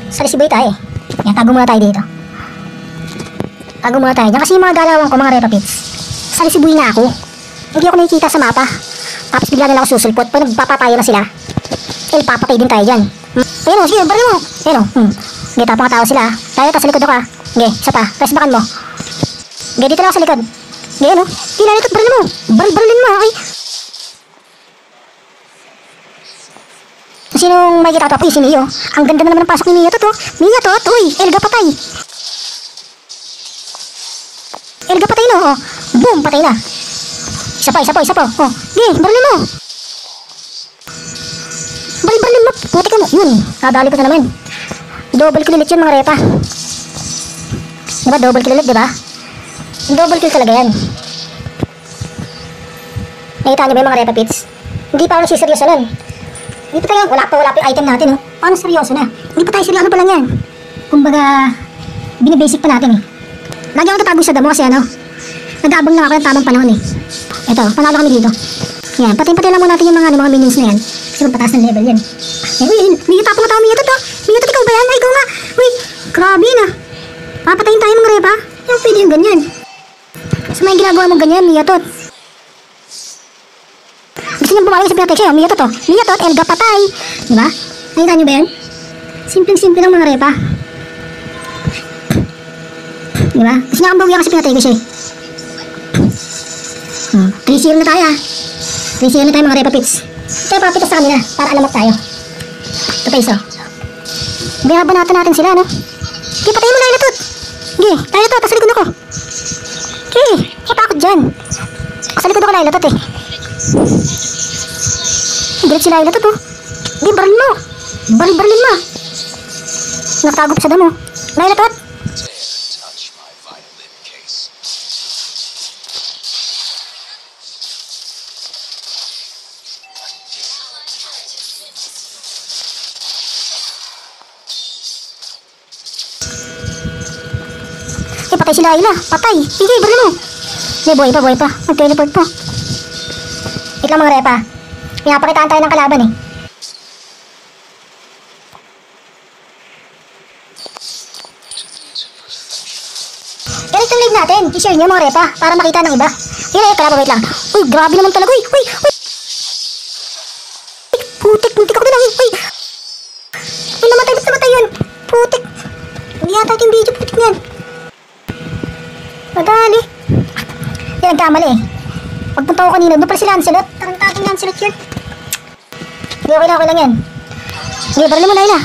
Sa Lisiboy tayo eh. Yan, tago muna tayo dito. Tago muna tayo dyan kasi yung mga galawan ko, mga Repa Pits. Sa Lisiboy na ako. Hindi ako nakikita sa mapa. Tapos bigla nila ako susulpot. Pag nagpapatayo na sila, eh, papatay din tayo dyan. Ayun o, sige, baril mo. Ayun o, sige, tapos mga tao sila. Tayo, tas sa likod ako ha. Sige, isa pa, press bakan mo. Sige, dito lang ako sa likod. Sige, ano? Hindi, likod, baril mo. Barilin mo, okay? Sinong may kita ito? Uy, si Mio. Ang ganda na naman ng pasok ni Mio to. Mio to, uy, Elga patay. Elga patay no, oh. Boom, patay na. Isa pa. Oh, sige, barilin mo. Barilin mo. Puti ka mo. Yun, nadali ko na naman. Double kill ulit yun, mga Repa. Diba, double kill ulit, diba? Double kill talaga yan. Nakita niyo ba yung mga Repa Pits? Hindi pa ako nagsiseryoso nun. Dito tayo, wala pa yung item natin, oh. Paano seryoso na? Hindi pa tayo seryoso pa lang yan. Kumbaga, binibasic pa natin, eh. Lagi ako tatago sa damo kasi ano, nag-aabang lang ako ng tamang panahon, eh. Ito, panalo kami dito. Yan, patayin lang muna natin yung mga minions na yan. Kasi magpataas ng level yan. Eh, uy, may tapo na tao, Mio to. Mio to, ikaw ba yan? Ay, ikaw nga. Uy, grabe na. Papatayin tayo mga Repa. Yung pwede yung ganyan. So, may ginagawa mong ganyan, Mio to. Gusto niyang bumalik sa pinatay siya, Mio to. Mio to, Elga patay. Diba? Nakita niyo ba yan? Simpleng-simple lang mga Repa. Diba? Gusto niya akong bawian kasi pinatay ko siya. 3-0 na tayo ha. 3-0 na tayo mga Repa Pits. Tayo papitas sa kanila para alamak tayo. Ito pa isa. Binabanatan natin sila, no? Okay, patayin mo Layla Tot. Okay, Layla Tot, sa likod ako. Okay, matakot dyan. Sa likod ako Layla Tot eh. Galit si Layla Tot oh. Hindi, baril mo. Barilin mo. Nakatago pa sa damo. Layla Tot. Patay si Layla. Patay. Sige, baril mo. Hindi, buhay pa. Mag-teleport po. Wait lang mga Repa. Pinapakitaan tayo ng kalaban eh. Ganito yung live natin. I-share nyo mga Repa para makita ng iba. Yun eh, kalaban, wait lang. Uy, grabe naman talaga. Uy. Putik ako din. Uy, namatay yun. Putik. Hindi yata yung video, putik niyan. Madali. Yan, nagkamali eh. Pagpunta ko kanina, doon pala si Lancelot. Tarantading Lancelot yun. Hindi, okay lang yan. Sige, baril mo Layla.